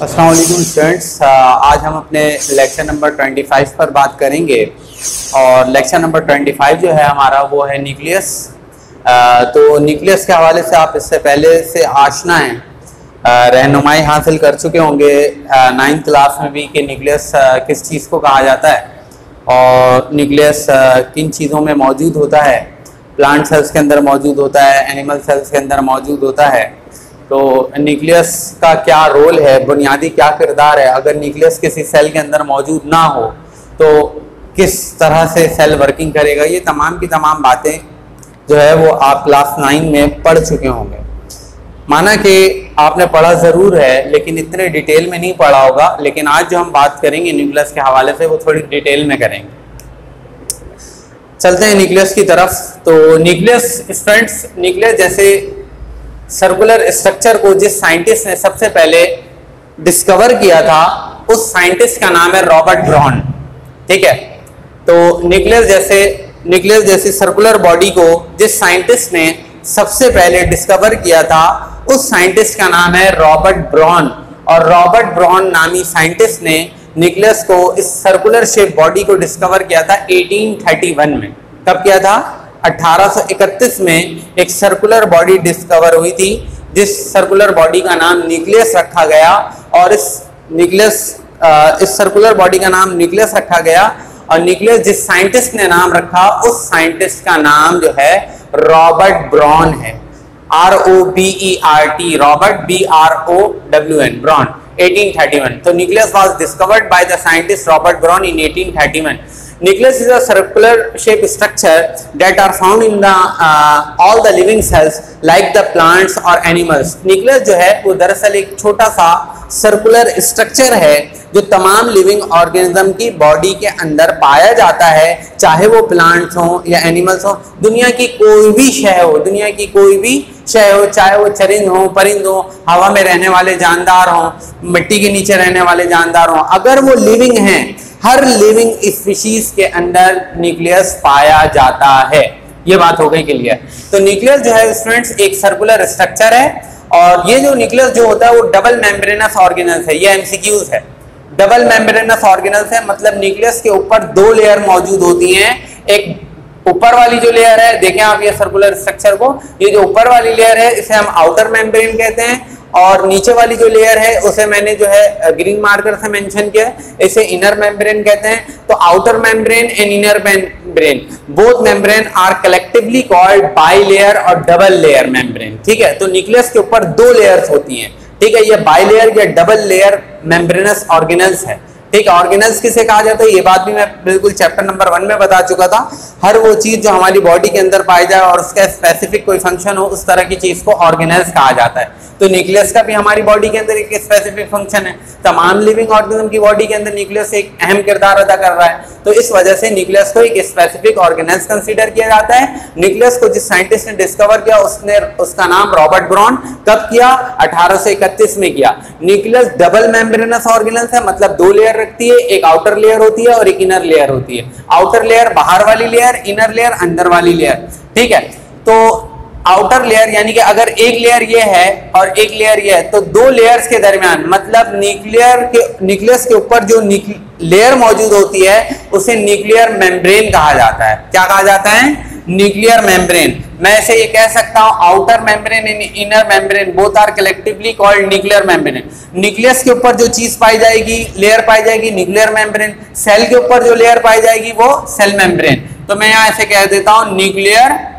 अस्सलाम वालेकुम स्टूडेंट्स, आज हम अपने लेक्चर नंबर 25 पर बात करेंगे और लेक्चर नंबर 25 जो है हमारा वो है न्यूक्लियस। तो न्यूक्लियस के हवाले से आप इससे पहले से आशना हैं, रहनुमाई हासिल कर चुके होंगे 9th क्लास में भी कि न्यूक्लियस किस चीज़ को कहा जाता है और न्यूक्लियस किन चीज़ों में मौजूद होता है। प्लांट सेल्स के अंदर मौजूद होता है, एनिमल सेल्स के अंदर मौजूद होता है। तो न्यूक्लियस का क्या रोल है, बुनियादी क्या किरदार है, अगर न्यूक्लियस किसी सेल के अंदर मौजूद ना हो तो किस तरह से सेल वर्किंग करेगा, ये तमाम की तमाम बातें जो है वो आप क्लास 9 में पढ़ चुके होंगे। माना कि आपने पढ़ा ज़रूर है लेकिन इतने डिटेल में नहीं पढ़ा होगा, लेकिन आज जो हम बात करेंगे न्यूक्लियस के हवाले से वो थोड़ी डिटेल में करेंगे। चलते हैं न्यूक्लियस की तरफ। तो न्यूक्लियस स्टूडेंट्स, न्यूक्लियस जैसे सर्कुलर स्ट्रक्चर को जिस साइंटिस्ट ने सबसे पहले डिस्कवर किया था उस साइंटिस्ट का नाम है रॉबर्ट ब्राउन। ठीक है, तो न्यूक्लियस जैसी सर्कुलर बॉडी को जिस साइंटिस्ट ने सबसे पहले डिस्कवर किया था उस साइंटिस्ट का नाम है रॉबर्ट ब्राउन। और रॉबर्ट ब्राउन नामी साइंटिस्ट ने न्यूक्लियस को, इस सर्कुलर शेप बॉडी को डिस्कवर किया था 1831 में। कब किया था? 1831 में एक सर्कुलर बॉडी डिस्कवर हुई थी जिस सर्कुलर बॉडी का नाम न्यूक्लियस रखा गया। और इस सर्कुलर बॉडी का नाम न्यूक्लियस रखा गया और न्यूक्लियस जिस साइंटिस्ट ने नाम रखा उस साइंटिस्ट का नाम जो है रॉबर्ट ब्राउन है। ROBERT, Robert BROWN, brown, 1831। तो nucleus was discovered by the scientist Robert Brown in 1831. Nucleus is a circular shaped structure that are found in the all the living cells like the plants or animals. Nucleus जो है वो दरअसल एक छोटा सा circular structure है जो तमाम लिविंग ऑर्गेनिज्म की बॉडी के अंदर पाया जाता है, चाहे वो प्लांट्स हो या एनिमल्स हो। दुनिया की कोई भी शय हो, चाहे वो चरिंद हो, परिंद हो, हवा में रहने वाले जानदार हो, मिट्टी के नीचे रहने वाले जानदार हो, अगर वो लिविंग हैं, हर लिविंग स्पीशीज के अंदर न्यूक्लियस पाया जाता है। ये बात हो गई क्लियर। तो न्यूक्लियस जो है स्टूडेंट्स एक सर्कुलर स्ट्रक्चर है और ये जो न्यूक्लियस जो होता है वो डबल मेम्ब्रेनस ऑर्गेनल्स है। ये MCQs है। डबल मेम्ब्रेनस ऑर्गेनल्स है मतलब न्यूक्लियस के ऊपर दो लेयर मौजूद होती हैं। एक ऊपर वाली जो लेयर है, देखें आप ये सर्कुलर स्ट्रक्चर को, ये जो ऊपर वाली लेयर है इसे हम आउटर मेम्ब्रेन कहते हैं और नीचे वाली जो लेयर है उसे मैंने जो है ग्रीन मार्कर से मेंशन किया, इसे इनर मेम्ब्रेन कहते हैं। तो outer membrane and inner membrane, both membrane are collectively called bilayer और डबल लेयर मेम्ब्रेन। ठीक है, तो न्यूक्लियस के ऊपर दो लेयर्स होती हैं। ठीक है, ये बाइलेयर या डबल लेयर मेम्ब्रेनस ऑर्गेनल्स है। ठीक है, ऑर्गेनल्स किसे कहा जाता है ये बात भी मैं बिल्कुल चैप्टर नंबर 1 में बता चुका था। हर वो चीज जो हमारी बॉडी के अंदर पाई जाए और उसका स्पेसिफिक कोई फंक्शन हो उस तरह की चीज को ऑर्गेनल्स कहा जाता है। तो न्यूक्लियस का भी हमारी बॉडी के अंदर एक स्पेसिफिक फंक्शन है। तमाम लिविंग ऑर्गेनिज्म की बॉडी के अंदर न्यूक्लियस एक अहम किरदार अदा कर रहा है। तो इस वजह से न्यूक्लियस को एक स्पेसिफिक ऑर्गेनल्स कंसीडर किया जाता है। न्यूक्लियस को जिस साइंटिस्ट ने डिस्कवर किया उसका नाम रॉबर्ट ब्राउन। कब किया? 1831 में किया। न्यूक्लियस डबल मेम्ब्रेनस ऑर्गेनल्स है मतलब दो लेयर रखती है, एक आउटर लेयर होती है और एक इनर लेयर होती है। आउटर लेयर बाहर वाली लेयर, इनर लेयर अंदर वाली लेयर। ठीक है, तो आउटर लेयर यानी कि अगर एक लेयर ये है और एक लेयर ये है तो दो लेयर्स के दरमियान मतलब न्यूक्लियस के ऊपर जो लेयर मौजूद होती है उसे न्यूक्लियर मेम्ब्रेन कहा जाता है। क्या कहा जाता है? Nuclear membrane. मैं इसे ये कह सकता हूं outer membrane and inner membrane both are collectively called nuclear membrane. Nucleus के ऊपर जो चीज पाई जाएगी, लेयर पाई जाएगी, न्यूक्लियर मेम्ब्रेन। सेल के ऊपर जो लेयर पाई जाएगी वो सेल मेम्ब्रेन। तो मैं यहां ऐसे कह देता हूं न्यूक्लियर,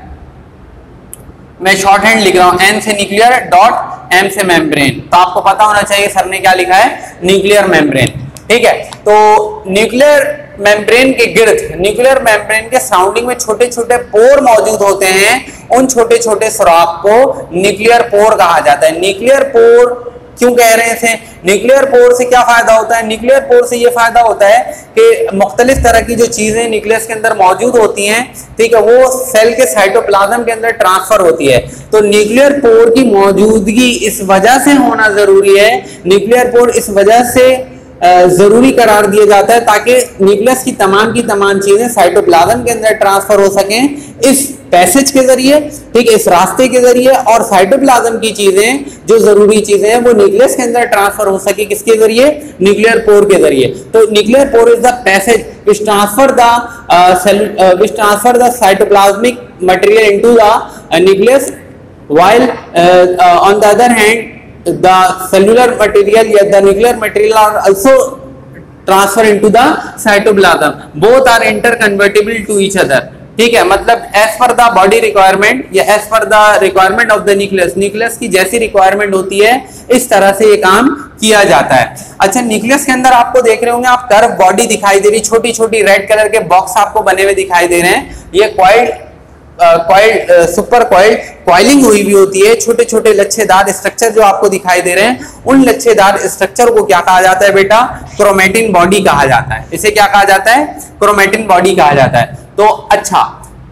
मैं शॉर्ट हैंड लिख रहा हूं, N से न्यूक्लियर डॉट M से मेम्ब्रेन। तो आपको पता होना चाहिए सर ने क्या लिखा है, न्यूक्लियर मेम्ब्रेन। ठीक है, तो न्यूक्लियर मेम्ब्रेन के गिर्द, न्यूक्लियर मेम्ब्रेन के सराउंडिंग में छोटे छोटे पोर मौजूद होते हैं। उन छोटे छोटे सुराख को न्यूक्लियर पोर कहा जाता है। न्यूक्लियर पोर क्यों कह रहे हैं इसे? न्यूक्लियर पोर से क्या फायदा होता है? न्यूक्लियर पोर से ये फायदा होता है कि मुख्तलिफ तरह की जो चीजें न्यूक्लियस के अंदर मौजूद होती हैं, ठीक है, वो सेल के साइटोप्लाज्म के अंदर ट्रांसफर होती है। तो न्यूक्लियर पोर की मौजूदगी इस वजह से होना जरूरी है, न्यूक्लियर पोर इस वजह से जरूरी करार दिया जाता है ताकि न्यूक्लियस की तमाम चीजें साइटोप्लाज्म के अंदर ट्रांसफर हो सकें। इस पैसेज के जरिए, ठीक है, इस रास्ते के जरिए, और साइटोप्लाज्म की चीजें जो जरूरी चीजें हैं वो न्यूक्लियस के अंदर ट्रांसफर हो सके किसके जरिए, न्यूक्लियर पोर के जरिए। तो nuclear pore is the passage which transfer the cytoplasmic material into the nucleus, while on the other hand the cellular material या the nuclear material are also transfer into the cytoplasm. Both are interconvertible to each other, ठीक है, मतलब as per the body requirement या as per the requirement of the nucleus, nucleus की जैसी requirement होती है इस तरह से ये काम किया जाता है। अच्छा, न्यूक्लियस के अंदर आपको देख रहे होंगे आप कर्व बॉडी दिखाई दे रही, छोटी छोटी रेड कलर के बॉक्स आपको बने हुए दिखाई दे रहे हैं, ये सुपर कॉइलिंग हुई भी होती है, छोटे छोटे लच्छेदार स्ट्रक्चर जो आपको दिखाई दे रहे हैं, उन लच्छेदार स्ट्रक्चर को क्या कहा जाता है बेटा, क्रोमैटिन बॉडी कहा जाता है। इसे क्या कहा जाता है, क्रोमैटिन बॉडी कहा जाता है। तो अच्छा,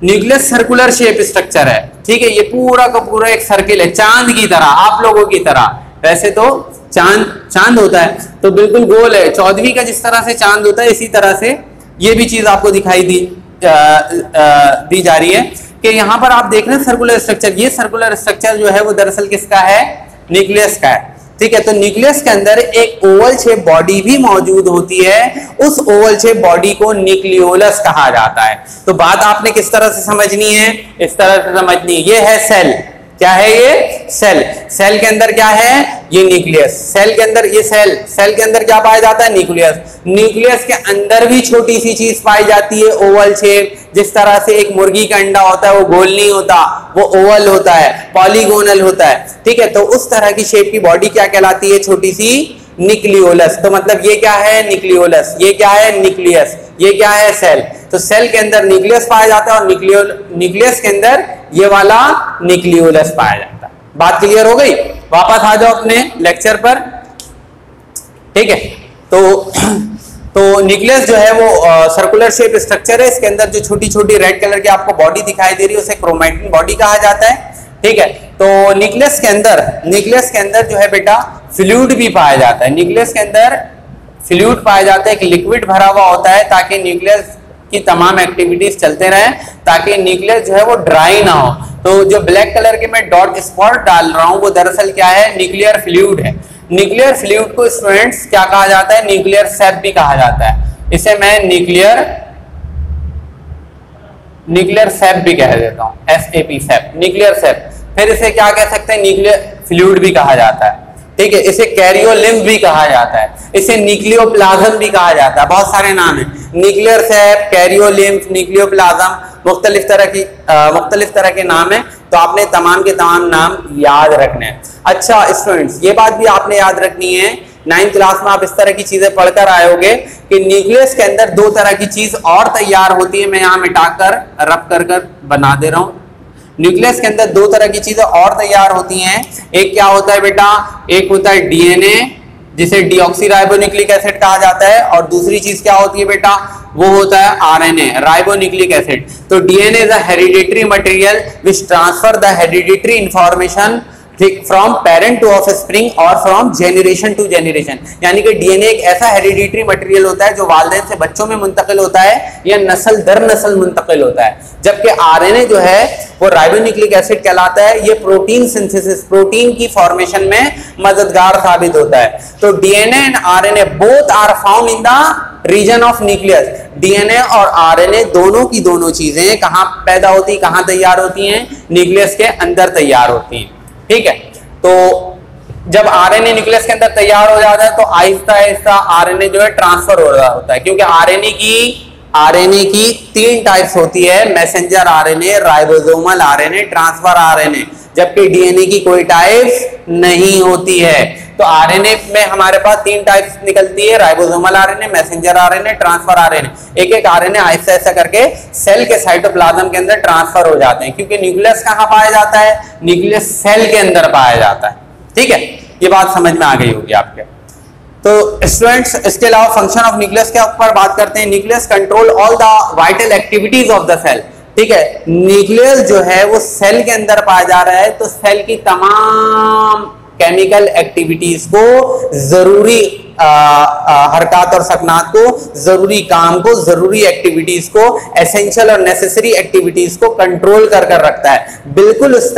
न्यूक्लियस सर्कुलर शेप स्ट्रक्चर है, ठीक है, ये पूरा का पूरा एक सर्किल है, चांद की तरह, आप लोगों की तरह। वैसे तो चांद होता है तो बिल्कुल गोल है, 14वीं का जिस तरह से चांद होता है इसी तरह से ये भी चीज आपको दिखाई दी जा रही है कि यहाँ पर आप देख रहे हैं सर्कुलर स्ट्रक्चर। ये सर्कुलर स्ट्रक्चर जो है वो दरअसल किसका है, न्यूक्लियस का है, ठीक है। तो न्यूक्लियस के अंदर एक ओवल शेप बॉडी भी मौजूद होती है, उस ओवल शेप बॉडी को न्यूक्लियोलस कहा जाता है। तो बात आपने किस तरह से समझनी है, इस तरह से समझनी है। ये है सेल, क्या है ये, सेल। सेल के अंदर क्या है, ये न्यूक्लियस। सेल के अंदर ये सेल के अंदर क्या पाया जाता है, न्यूक्लियस। न्यूक्लियस के अंदर भी छोटी सी चीज पाई जाती है, ओवल शेप। जिस तरह से एक मुर्गी का अंडा होता है वो गोल नहीं होता, वो ओवल होता है, पॉलीगोनल होता है, ठीक है। तो उस तरह की शेप की बॉडी क्या कहलाती है, छोटी सी न्यूक्लियोलस। तो मतलब ये क्या है, न्यूक्लियोलस, ये क्या है, न्यूक्लियस, ये क्या है, सेल। तो सेल के अंदर न्यूक्लियस पाया जाता है और न्यूक्लियस के अंदर ये वाला न्यूक्लियोलस पाया जाता है। बात क्लियर हो गई, वापस आ जाओ अपने लेक्चर पर, ठीक है। तो न्यूक्लियस जो है वो सर्कुलर शेप स्ट्रक्चर है, इसके अंदर जो छोटी छोटी रेड कलर की आपको बॉडी दिखाई दे रही है उसे क्रोमैटिन बॉडी कहा जाता है, ठीक है। तो न्यूक्लियस के अंदर जो है बेटा फ्लूइड भी पाया जाता है। न्यूक्लियस के अंदर फ्लूइड पाया जाता है, एक लिक्विड भरा हुआ होता है ताकि न्यूक्लियस की तमाम एक्टिविटीज चलते रहे, ताकि न्यूक्लियस जो है वो ड्राई ना हो। तो जो ब्लैक कलर के मैं डॉट स्पॉट डाल रहा हूं वो दरअसल क्या है, न्यूक्लियर फ्लूइड है। न्यूक्लियर फ्लूइड को स्टूडेंट्स क्या कहा जाता है, न्यूक्लियर सेप भी कहा जाता है। इसे मैं न्यूक्लियर सेप भी कह देता हूं, SAP सेप, न्यूक्लियर सेप। फिर इसे क्या कह सकते हैं, न्यूक्लियर फ्लूइड भी कहा जाता है, ठीक है। इसे कैरियोलिम्फ भी कहा जाता है, इसे न्यूक्लियोप्लाज्म भी कहा जाता है, बहुत सारे नाम है, न्यूक्लियर सेप, कैरियोलिम्फ, न्यूक्लियोप्लाज्म, मुख्तलिफ तरह के नाम है। तो आपने तमाम के तमाम नाम याद रखने हैं। अच्छा स्टूडेंट्स, ये बात भी आपने याद रखनी है, 9th क्लास में आप इस तरह की चीजें पढ़कर आए होंगे कि न्यूक्लियस के अंदर दो तरह की चीज और तैयार होती है। मैं यहाँ मिटाकर रब कर बना दे रहा हूँ। न्यूक्लियस के अंदर दो तरह की चीजें और तैयार होती हैं। एक क्या होता है बेटा, एक होता है DNA जिसे डीऑक्सीराइबोन्यूक्लिक एसिड कहा जाता है, और दूसरी चीज क्या होती है बेटा, वो होता है RNA, राइबोन्यूक्लिक एसिड। तो DNA is a hereditary material which transfer the hereditary information from parent to offspring और फ्रॉम जेनरेशन टू जेनरेशन। यानी कि डीएनए एक ऐसा हेरिडिटरी मटेरियल होता है जो वालिदैन से बच्चों में मुंतकिल होता है या नस्ल दर नस्ल मुंतकिल होता है, जबकि आरएनए जो है वो राइबोन्यूक्लिक एसिड कहलाता है। ये प्रोटीन सिंथेसिस, प्रोटीन की फॉर्मेशन में मददगार साबित होता है। तो DNA and RNA both are found in the region of nucleus. DNA और आरएनए दोनों की दोनों चीजें कहां पैदा होती, कहां तैयार होती हैं, न्यूक्लियस के अंदर तैयार होती हैं, ठीक है। तो जब आरएनए न्यूक्लियस के अंदर तैयार हो जाता है तो आहिस्ता आहिस्ता आरएनए जो है ट्रांसफर हो रहा होता है, क्योंकि आरएनए की 3 टाइप्स होती है, messenger RNA, ribosomal RNA, transfer RNA, जबकि डीएनए की कोई टाइप नहीं होती है। तो आरएनए में हमारे पास 3 टाइप्स निकलती है, ribosomal RNA, messenger RNA, transfer RNA. एक एक आरएनए आहिस्ता आहिस्ता करके सेल के साइटोप्लाज्म के अंदर ट्रांसफर हो जाते हैं, क्योंकि न्यूक्लियस कहां पाया जाता है, न्यूक्लियस सेल के अंदर पाया जाता है, ठीक है। ये बात समझ में आ गई होगी आपके। तो स्टूडेंट्स, इसके अलावा फंक्शन ऑफ न्यूक्लियस के ऊपर बात करते हैं। Nucleus control all the vital activities of the cell, ठीक है। न्यूक्लियस जो है वो सेल के अंदर पाया जा रहा है, तो सेल की तमाम केमिकल एक्टिविटीज को जरूरी हरकत और सकनात को, जरूरी काम को, जरूरी एक्टिविटीज को, एसेंशियल और नेसेसरी एक्टिविटीज को कंट्रोल कर रखता है। बिल्कुल इस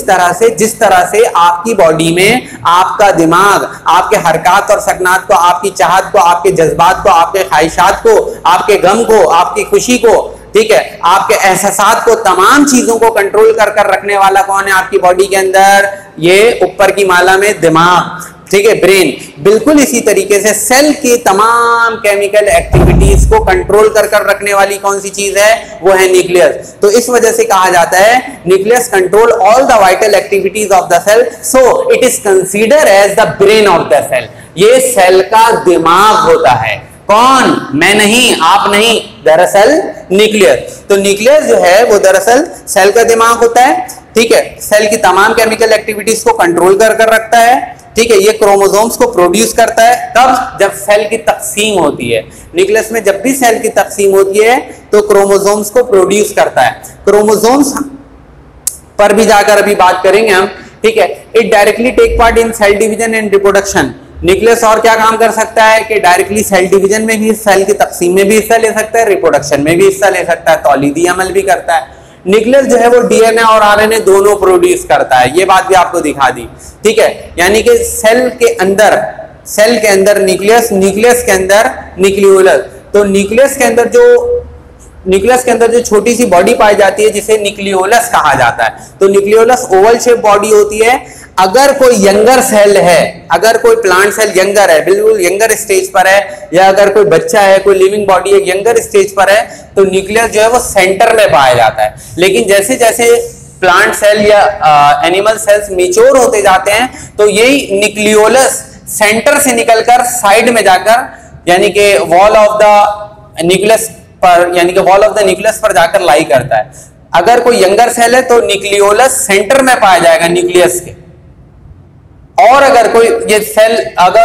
तरह से जिस तरह से आपकी बॉडी में आपका दिमाग आपके हरकत और सकनात को, आपकी चाहत को, आपके जज्बात को, आपके ख्वाहिशात को, आपके गम को, आपकी खुशी को, ठीक है, आपके एहसासात को, तमाम चीजों को कंट्रोल कर रखने वाला कौन है आपकी बॉडी के अंदर? ये ऊपर की माला में दिमाग, ठीक है, ब्रेन। बिल्कुल इसी तरीके से सेल की तमाम केमिकल एक्टिविटीज को कंट्रोल कर रखने वाली कौन सी चीज है? वो है न्यूक्लियस। तो इस वजह से कहा जाता है nucleus control all the vital activities of the cell, so it is consider as the brain of the cell. ये सेल का दिमाग होता है। कौन? मैं नहीं, आप नहीं, दरअसल न्यूक्लियस। तो न्यूक्लियस जो है वो दरअसल सेल का दिमाग होता है, ठीक है। सेल की तमाम केमिकल एक्टिविटीज को कंट्रोल कर रखता है, ठीक है। ये क्रोमोसोम्स को प्रोड्यूस करता है। कब? जब सेल की तकसीम होती है। न्यूक्लियस में जब भी सेल की तकसीम होती है तो क्रोमोसोम्स को प्रोड्यूस करता है। क्रोमोसोम्स पर भी जाकर अभी बात करेंगे हम, ठीक है। It directly take part in cell division and reproduction. Nucleus और क्या काम कर सकता है कि डायरेक्टली सेल डिवीजन में भी, सेल की तकसीम में भी हिस्सा ले सकता है, रिप्रोडक्शन में भी हिस्सा ले सकता है, तौलीदी अमल भी करता है। न्यूक्लियस जो है वो डीएनए और आरएनए दोनों प्रोड्यूस करता है। ये बात भी आपको दिखा दी, ठीक है। यानी कि सेल के अंदर न्यूक्लियस, न्यूक्लियस के अंदर न्यूक्लियोलस। तो न्यूक्लियस के अंदर जो छोटी सी बॉडी पाई जाती है जिसे न्यूक्लियोलस कहा जाता है। तो न्यूक्लियोलस ओवल शेप बॉडी होती है। अगर कोई यंगर सेल है, अगर कोई प्लांट सेल यंगर है, बिल्कुल यंगर स्टेज पर है, या अगर कोई बच्चा है, कोई लिविंग बॉडी है, यंगर स्टेज पर है, तो न्यूक्लियस जो है वो सेंटर में पाया जाता है। लेकिन जैसे जैसे प्लांट सेल या एनिमल सेल्स मैच्योर होते जाते हैं तो यही न्यूक्लियोलस सेंटर से निकलकर साइड में जाकर, यानी कि वॉल ऑफ द न्यूक्लियस पर, यानी कि वॉल ऑफ द न्यूक्लियस पर जाकर लाई करता है। अगर कोई यंगर सेल है तो न्यूक्लियोलस सेंटर में पाया जाएगा न्यूक्लियस के, और अगर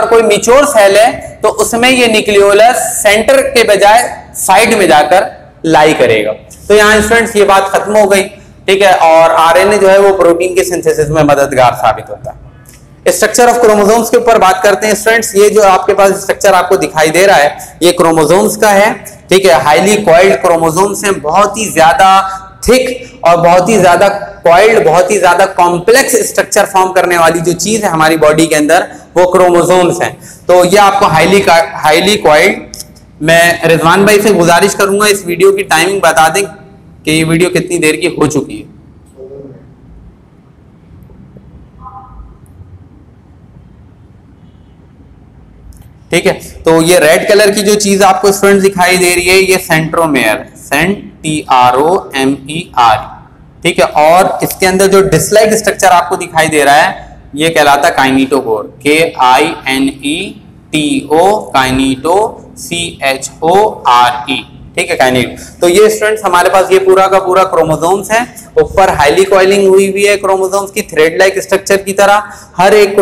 कोई मैच्योर सेल है तो उसमें ये न्यूक्लियोलस सेंटर के बजाय साइड में जाकर लाई करेगा। तो यहां स्टूडेंट्स ये बात खत्म हो गई, ठीक है। और आरएनए जो है वो प्रोटीन के सिंथेसिस में मददगार साबित होता है। स्ट्रक्चर ऑफ क्रोमोसोम्स के ऊपर बात करते हैं स्टूडेंट्स। ये जो आपके पास स्ट्रक्चर आपको दिखाई दे रहा है ये क्रोमोसोम्स का है, ठीक है। हाईली कॉइल्ड क्रोमोसोम्स हैं, बहुत ही ज्यादा थिक और बहुत ही ज्यादा कॉइल्ड, बहुत ही ज्यादा कॉम्प्लेक्स स्ट्रक्चर फॉर्म करने वाली जो चीज है हमारी बॉडी के अंदर वो क्रोमोसोम्स हैं। तो ये आपको हाईली कॉइल्ड। मैं रिजवान भाई से गुजारिश करूंगा इस वीडियो की टाइमिंग बता दें कि ये वीडियो कितनी देर की हो चुकी है। ठीक है, तो ये रेड कलर की जो चीज आपको स्टूडेंट्स दिखाई दे रही है ये सेंट्रोमेयर, TROMER, ठीक है। और इसके अंदर जो डिसलाइक स्ट्रक्चर आपको दिखाई दे रहा है ये कहलाता काइनेटोकोर, KINETO, CHORE, ठीक है, काइनेट। तो ये स्टूडेंट्स हमारे पास ये पूरा का पूरा क्रोमोसोम्स है। ऊपर हाईली कॉइलिंग हुई है क्रोमोसोम्स की, थ्रेड लाइक स्ट्रक्चर की तरह। हर एक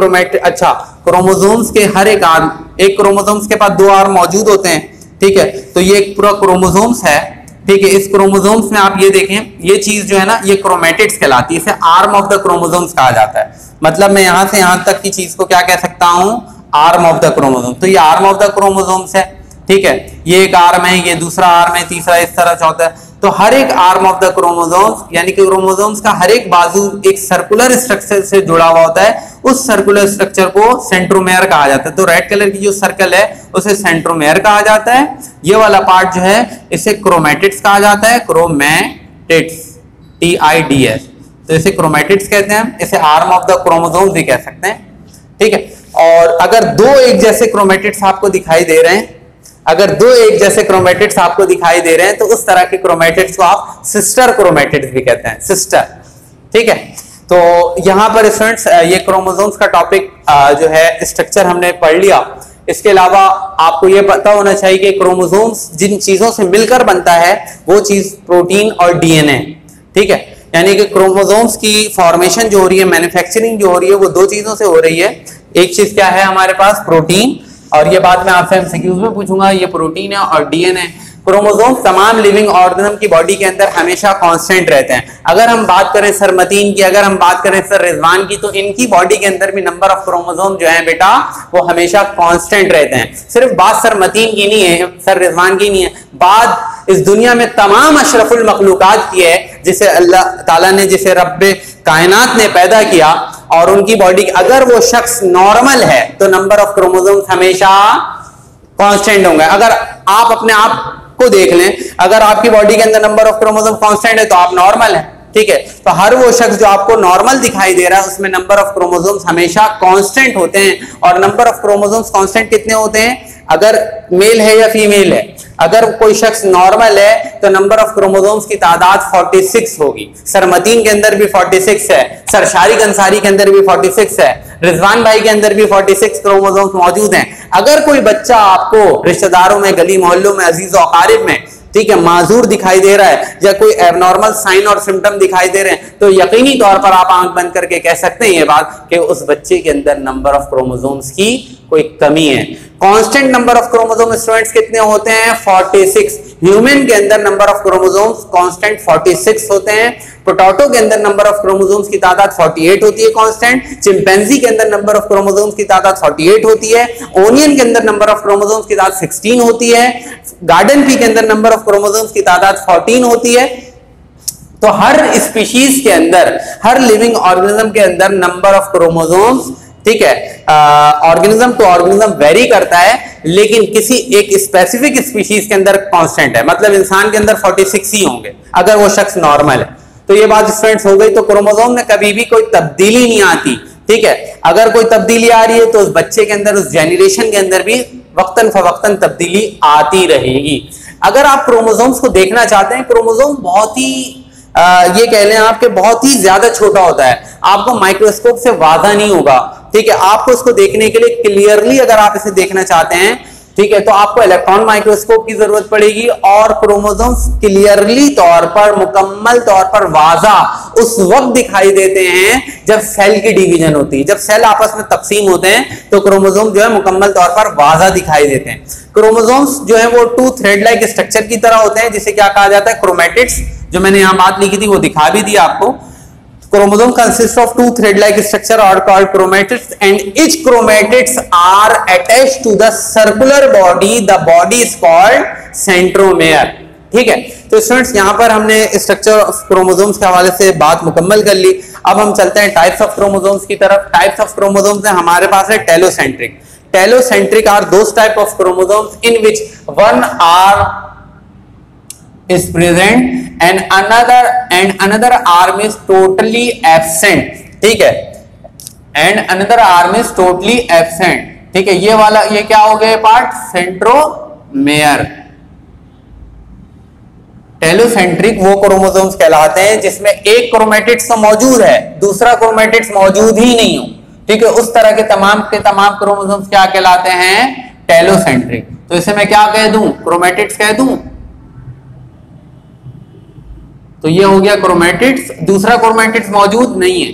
क्रोमोसोम्स के हर एक आर्म, एक क्रोमोसोम्स के पास 2 आर्म मौजूद होते हैं, ठीक है। तो ये एक पूरा क्रोमोसोम्स है, ठीक है। इस क्रोमोसोम्स में आप ये देखें, ये चीज जो है ना ये क्रोमेटिड्स कहलाती है, इसे आर्म ऑफ द क्रोमोसोम्स कहा जाता है। मतलब मैं यहां से यहां तक की चीज को क्या कह सकता हूं? Arm of the chromosome. तो ये आर्म ऑफ द क्रोमोसोम्स है, ठीक है। ये एक आर्म है, ये दूसरा आर्म है, तीसरा, इस तरह चौथा। तो हर एक आर्म ऑफ द क्रोमोसोम्स, यानी कि क्रोमोसोम्स का हर एक बाजू एक सर्कुलर स्ट्रक्चर से जुड़ा हुआ होता है। उस सर्कुलर स्ट्रक्चर को सेंट्रोमेयर कहा जाता है। तो रेड कलर की जो सर्कल है उसे सेंट्रोमेयर कहा जाता है। ये वाला पार्ट जो है इसे क्रोमेटिड्स कहा जाता है, क्रोमेटिड्स, TIDS। तो इसे क्रोमेटिड्स कहते हैं, इसे आर्म ऑफ द क्रोमोसोम्स भी कह सकते हैं, ठीक है। और अगर 2 एक जैसे क्रोमेटिड्स आपको दिखाई दे रहे हैं, अगर 2 एक जैसे क्रोमेटिड्स आपको दिखाई दे रहे हैं तो उस तरह के क्रोमेटिड्स को आप सिस्टर क्रोमेटिड्स भी कहते हैं, सिस्टर, ठीक है। तो यहां पर स्टूडेंट्स ये क्रोमोसोम्स का टॉपिक जो है स्ट्रक्चर हमने पढ़ लिया। इसके अलावा आपको ये पता होना चाहिए कि क्रोमोसोम्स जिन चीजों से मिलकर बनता है वो चीज प्रोटीन और डीएनए, ठीक है। यानी कि क्रोमोसोम्स की फॉर्मेशन जो हो रही है, मैन्युफैक्चरिंग जो हो रही है वो 2 चीजों से हो रही है। एक चीज क्या है हमारे पास? प्रोटीन, और ये बात मैं आपसे एमसीक्यूज में पूछूंगा, ये प्रोटीन है और डीएनए। क्रोमोसोम तमाम लिविंग ऑर्गेनिज्म की बॉडी के अंदर हमेशा कांस्टेंट रहते हैं। अगर हम बात करें सर मतीन की, अगर हम बात करें सर रिजवान की, तो इनकी बॉडी के अंदर भी नंबर ऑफ क्रोमोसोम जो है बेटा वो हमेशा कांस्टेंट रहते हैं। सिर्फ बात सर मतीन की नहीं है, सर रिजवान की नहीं है, बात इस दुनिया में तमाम अशरफुल मखलूकात की है, जिसे अल्लाह ताला ने, जिसे रब्बे कायनात ने पैदा किया, और उनकी बॉडी अगर वो शख्स नॉर्मल है तो नंबर ऑफ क्रोमोसोम्स हमेशा कांस्टेंट होंगे। अगर आप अपने आप को देख लें, अगर आपकी बॉडी के अंदर नंबर ऑफ क्रोमोसोम कांस्टेंट है तो आप नॉर्मल है, ठीक है। तो हर वो शख्स जो आपको नॉर्मल दिखाई दे रहा है उसमें नंबर ऑफ क्रोमोसोम्स हमेशा कांस्टेंट होते हैं। और नंबर ऑफ क्रोमोसोम्स कांस्टेंट कितने होते हैं? अगर मेल है या फीमेल है, अगर कोई शख्स नॉर्मल है तो नंबर ऑफ क्रोमोसोम्स की तादाद 46 होगी। सर मतीन के अंदर भी 46 है, सर शारिक अंसारी के अंदर भी 46 है, रिजवान भाई के अंदर भी 46 क्रोमोसोम्स मौजूद हैं। अगर कोई बच्चा आपको रिश्तेदारों में, गली मोहल्लों में, अजीज और अकारिब में, ठीक है, माजूर दिखाई दे रहा है या कोई एबनॉर्मल साइन और सिम्टम दिखाई दे रहे हैं, तो यकीनी तौर पर आप आंख बंद करके कह सकते हैं ये बात कि उस बच्चे के अंदर नंबर ऑफ क्रोमोसोम्स की कोई कमी है। Constant number of chromosome students कितने होते हैं? 46। ह्यूमन के अंदर नंबर ऑफ क्रोमोसोम्स कांस्टेंट 46 होते हैं। पोटैटो के अंदर नंबर ऑफ क्रोमोसोम्स की तादाद 48 होती है कांस्टेंट। चिंपैंजी के अंदर नंबर ऑफ क्रोमोसोम्स की तादाद 48 होती है। ओनियन के अंदर नंबर ऑफ क्रोमोसोम्स की तादाद 16 होती है। गार्डन पी के अंदर नंबर ऑफ क्रोमोसोम्स की तादाद 14 होती है। तो हर स्पीशीज के अंदर, हर लिविंग ऑर्गेनिज्म के अंदर नंबर ऑफ क्रोमोसोम्स, ठीक है, ऑर्गेनिज्म टू ऑर्गेनिज्म वेरी करता है, लेकिन किसी एक स्पेसिफिक स्पीशीज के अंदर कांस्टेंट है। मतलब इंसान के अंदर 46 ही होंगे अगर वो शख्स नॉर्मल है। तो ये बात स्टूडेंट्स हो गई। तो क्रोमोसोम में कभी भी कोई तब्दीली नहीं आती, ठीक है। अगर कोई तब्दीली आ रही है तो उस बच्चे के अंदर, उस जेनरेशन के अंदर भी वक्तन फवक्तन तब्दीली आती रहेगी। अगर आप क्रोमोसोम्स को देखना चाहते हैं, क्रोमोसोम बहुत ही ये कह लें आपके बहुत ही ज्यादा छोटा होता है, आपको माइक्रोस्कोप से वादा नहीं होगा, ठीक है। आपको इसको देखने के लिए क्लियरली अगर आप इसे देखना चाहते हैं, ठीक है, तो आपको इलेक्ट्रॉन माइक्रोस्कोप की जरूरत पड़ेगी। और क्रोमोसोम्स क्लियरली तौर पर, मुकम्मल तौर पर वाजा उस वक्त दिखाई देते हैं जब सेल की डिवीजन होती है। जब सेल आपस में तकसीम होते हैं तो क्रोमोसोम जो है मुकम्मल तौर पर वाजा दिखाई देते हैं। क्रोमोसोम्स जो है वो 2 थ्रेड लाइक स्ट्रक्चर की तरह होते हैं, जिसे क्या कहा जाता है? क्रोमैटिड्स। जो मैंने यहां बात लिखी थी वो दिखा भी दी आपको। Chromosome consists of 2 thread-like structure are called chromatids, and each chromatids are attached to the circular body. The body is called centromere. ठीक है। तो स्टूडेंट्स यहाँ पर हमने स्ट्रक्चर ऑफ क्रोमोसोम्स के हवाले से बात मुकम्मल कर ली। अब हम चलते हैं टाइप्स ऑफ क्रोमोसोम्स की तरफ। टाइप्स ऑफ क्रोमोसोम्स में हमारे पास है telocentric. Telocentric are those type of chromosomes in which one R is present and another arm is totally absent, ठीक है, and another arm is totally absent, ठीक है। ये वाला, ये क्या हो गया पार्ट? सेंट्रोमेयर। टेलोसेंट्रिक वो क्रोमोसोम्स कहलाते हैं जिसमें एक क्रोमैटिड्स तो मौजूद है, दूसरा क्रोमैटिड्स मौजूद ही नहीं हो, ठीक है। उस तरह के तमाम क्रोमोसोम्स क्या कहलाते हैं? टेलोसेंट्रिक। तो इसे मैं क्या कह दूं? क्रोमैटिड्स कह दूं। तो ये हो गया क्रोमैटिड्स। दूसरा क्रोमैटिड्स मौजूद नहीं है,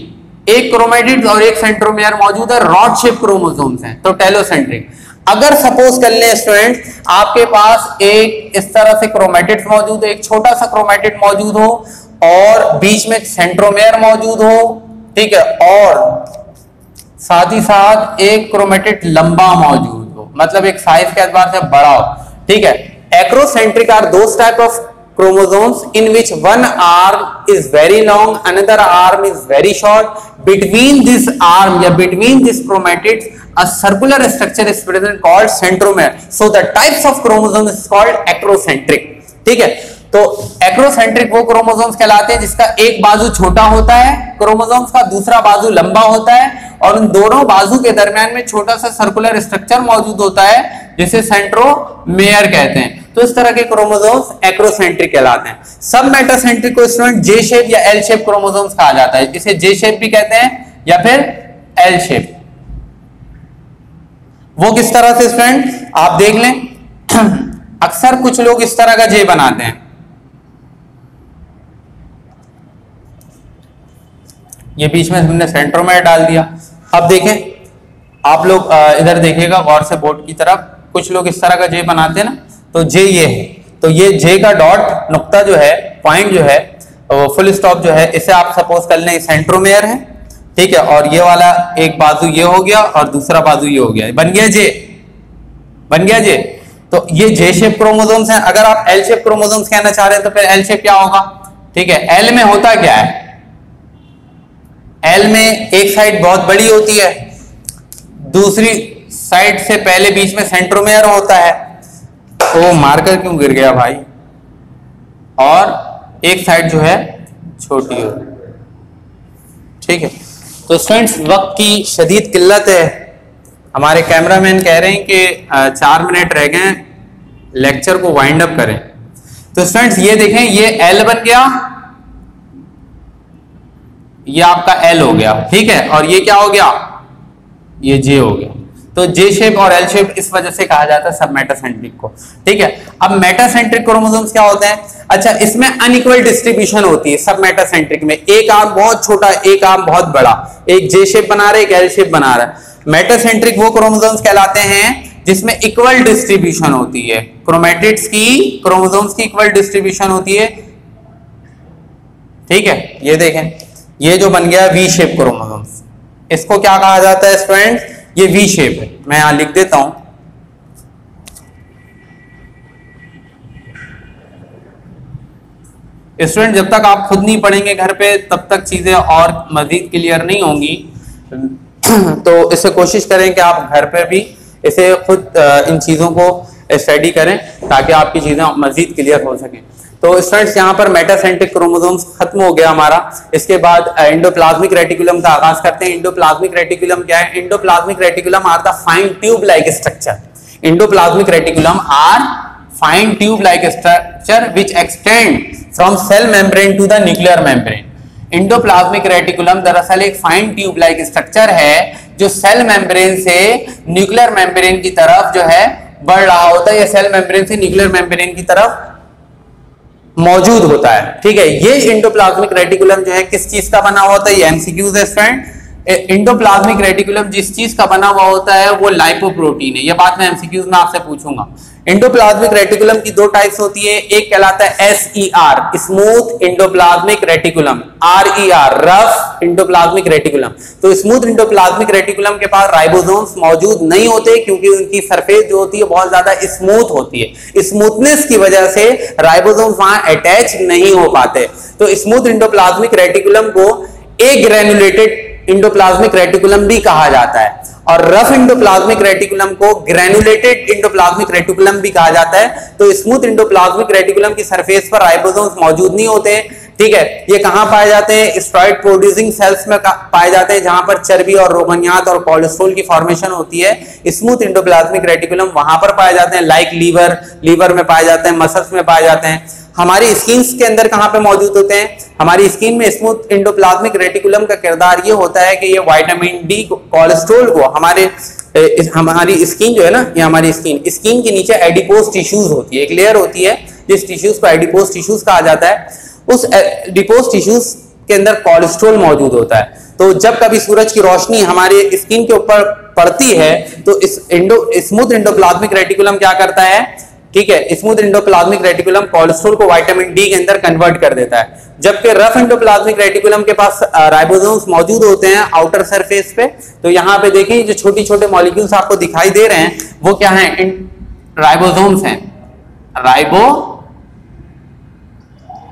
एक क्रोमैटिड्स और एक सेंट्रोमेयर मौजूद है, रॉड शेप क्रोमोसोम्स हैं, तो टेलोसेंट्रिक। अगर सपोज कर लें स्टूडेंट, आपके पास एक इस तरह से क्रोमैटिड्स मौजूद है, एक छोटा सा क्रोमैटिड मौजूद हो और बीच में सेंट्रोमेयर मौजूद हो, ठीक है, और साथ ही साथ एक क्रोमैटिड लंबा मौजूद हो, मतलब एक साइज के एतबार से बड़ा हो, ठीक है। Acrocentric are those type of chromosomes in which one arm is very long, another arm is very short. Between this arm या between this chromatids a circular structure is present called centromere. So the types of chromosomes is called acrocentric, ठीक है। तो acrocentric वो chromosomes कहलाते हैं जिसका एक बाजू छोटा होता है क्रोमोसोम्स का, दूसरा बाजू लंबा होता है, और उन दोनों बाजू के दरमियान में छोटा सा सर्कुलर स्ट्रक्चर मौजूद होता है जिसे सेंट्रोमेयर कहते हैं। तो इस तरह के क्रोमोसोम्स एक्रोसेंट्रिक कहलाते हैं। सब मेटासेंट्रिक को स्टूडेंट जे शेप या एल शेप क्रोमोसोम्स कहा जाता है। इसे जे शेप भी कहते हैं या फिर एल शेप। वो किस तरह से स्टूडेंट आप देख लें, अक्सर कुछ लोग इस तरह का जे बनाते हैं, ये बीच में हमने सेंट्रोमेयर डाल दिया। अब देखें आप लोग इधर देखिएगा गौर से बोर्ड की तरफ, कुछ लोग इस तरह का जे बनाते हैं ना, तो जे ये है, तो ये जे का डॉट नुक्ता जो है, पॉइंट जो है, फुल स्टॉप जो है, इसे आप सपोज कर लें सेंट्रोमेयर है, ठीक है, और ये वाला एक बाजू ये हो गया और दूसरा बाजू ये हो गया, बन गया जे, बन गया जे। तो ये जे शेप क्रोमोसोम्स हैं। अगर आप एल शेप क्रोमोसोम्स कहना चाह रहे हैं तो फिर एल शेप क्या होगा, ठीक है। एल में होता क्या है, एल में एक साइड बहुत बड़ी होती है, दूसरी साइड से पहले बीच में सेंट्रोमेयर होता है, ओ मार्कर क्यों गिर गया भाई, और एक साइड जो है छोटी हो, ठीक है। तो स्टूडेंट्स वक्त की शदीद किल्लत है, हमारे कैमरामैन कह रहे हैं कि 4 मिनट रह गए, लेक्चर को वाइंड अप करें। तो स्टूडेंट्स ये देखें, ये एल बन गया, ये आपका एल हो गया, ठीक है, और ये क्या हो गया, ये जे हो गया। तो जे शेप और एल शेप इस वजह से कहा जाता है सब मेटासेंट्रिक को, ठीक है। अब मेटासेंट्रिक क्रोमोसोम्स क्या होते हैं, अच्छा इसमें अनइक्वल डिस्ट्रीब्यूशन होती है सब मेटासेंट्रिक में, एक आर्म बहुत छोटा, एक आर्म बहुत बड़ा, एक जे शेप बना रहा है, एक एल शेप बना रहा है। मेटासेंट्रिक वो क्रोमोसोम्स कहलाते हैं जिसमें इक्वल डिस्ट्रीब्यूशन होती है, क्रोमैटिड्स की, क्रोमोसोम्स की इक्वल डिस्ट्रीब्यूशन होती है, ठीक है। ये देखें, ये जो बन गया वी शेप क्रोमोसोम्स, इसको क्या कहा जाता है स्टूडेंट्स, ये वी शेप है, मैं यहां लिख देता हूं। स्टूडेंट जब तक आप खुद नहीं पढ़ेंगे घर पे तब तक चीजें और मजीद क्लियर नहीं होंगी, तो इससे कोशिश करें कि आप घर पे भी इसे खुद इन चीजों को स्टडी करें ताकि आपकी चीजें मजीद क्लियर हो सकें। तो स्टूडेंट्स यहाँ पर मेटासेंट्रिक क्रोमोसोम्स खत्म हो गया हमारा। इसके बाद एंडोप्लाज्मिक रेटिकुलम का आगाज करते हैं। एंडोप्लाज्मिक रेटिकुलम क्या है, endoplasmic reticulum are the fine tube like structure, endoplasmic reticulum are fine tube like structure which extend from cell membrane to the nuclear membrane. Endoplasmic reticulum दरअसल एक फाइन ट्यूब लाइक स्ट्रक्चर है जो cell membrane से nuclear membrane की तरफ जो है बढ़ रहा होता है, या सेल मेम्ब्रेन से न्यूक्लियर मेम्ब्रेन की तरफ मौजूद होता है, ठीक है। ये एंडोप्लाज्मिक रेटिकुलम जो है किस चीज का बना हुआ होता है, ये एमसीक्यूज है फ्रेंड। एंडोप्लाज्मिक रेटिकुलम जिस चीज का बना हुआ होता है वो लाइपोप्रोटीन है, ये बात मैं एमसीक्यूज में आपसे पूछूंगा। एंडोप्लाज्मिक रेटिकुलम की 2 टाइप्स होती है, एक कहलाता है SER smooth endoplasmic reticulum, RER rough endoplasmic reticulum. तो स्मूथ एंडोप्लाज्मिक रेटिकुलम के पास राइबोसोम्स मौजूद नहीं होते क्योंकि उनकी सरफेस जो होती है बहुत ज्यादा स्मूथ होती है, स्मूथनेस की वजह से राइबोसोम्स वहां अटैच नहीं हो पाते। तो स्मूथ एंडोप्लाज्मिक रेटिकुलम को ए ग्रैनुलेटेड एंडोप्लाज्मिक रेटिकुलम भी कहा जाता है, और रफ एंडोप्लाज्मिक रेटिकुलम को ग्रैनुलेटेड एंडोप्लाज्मिक रेटिकुलम भी कहा जाता है। तो स्मूथ एंडोप्लाज्मिक रेटिकुलम की सरफेस पर राइबोसोम्स मौजूद नहीं होते, ठीक है। ये कहां पाए जाते हैं, स्टेरॉइड प्रोड्यूसिंग सेल्स में पाए जाते हैं जहां पर चर्बी और रोगनियात और कोलेस्ट्रॉल की फॉर्मेशन होती है। स्मूथ एंडोप्लाज्मिक रेटिकुलम वहां पर पाए जाते हैं, लाइक लीवर में पाए जाते हैं, मसल्स में पाए जाते हैं। हमारी स्किन के अंदर कहां पे मौजूद होते हैं, हमारी स्किन में स्मूथ एंडोप्लाज्मिक रेटिकुलम का किरदार ये होता है कि ये विटामिन डी कोलेस्ट्रॉल को हमारी स्किन जो है ना, ये हमारी स्किन के नीचे एडिपोज टिश्यूज होती है, एक लेयर होती है जिस टिश्यूज को एडिपोज टिश्यूज कहा जाता है। उस एडिपोज टिश्यूज के अंदर कोलेस्ट्रॉल मौजूद होता है। तो जब कभी सूरज की रोशनी हमारे स्किन के ऊपर पड़ती है तो इस स्मूथ एंडोप्लाज्मिक रेटिकुलम क्या करता है, ठीक है, स्मूथ एंडोप्लाज्मिक रेटिकुलम कोलेस्ट्रॉल को विटामिन डी के अंदर कन्वर्ट कर देता है। जबकि रफ एंडोप्लाज्मिक रेटिकुलम के पास राइबोसोम्स मौजूद होते हैं आउटर सरफेस पे। तो यहाँ पे देखिए जो छोटे छोटे मॉलिक्यूल्स आपको दिखाई दे रहे हैं वो क्या हैं, राइबोसोम्स हैं,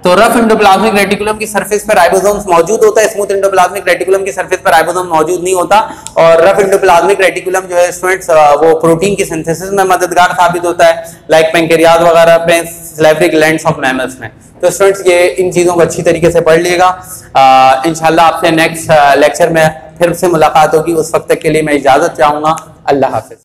तो रफ एंडोप्लाज्मिक रेटिकुलम की सरफेस पर राइबोसोम्स मौजूद होता है, स्मूथ एंडोप्लाज्मिक रेटिकुलम की सरफेस पर राइबोसोम मौजूद नहीं होता। और रफ एंडोप्लाज्मिक रेटिकुलम जो है स्टूडेंट्स वो प्रोटीन की सिंथेसिस में मददगार साबित होता है, लाइक पैंक्रियाज वगैरह पे, सैलिवरी ग्लैंड्स ऑफ मैमल्स में। तो स्टूडेंट्स ये इन चीजों को अच्छी तरीके से पढ़ लीजिएगा। इंशाल्लाह आपसे नेक्स्ट लेक्चर में फिर से मुलाकात होगी, उस वक्त तक के लिए मैं इजाजत चाहूंगा। अल्लाह हाफिज।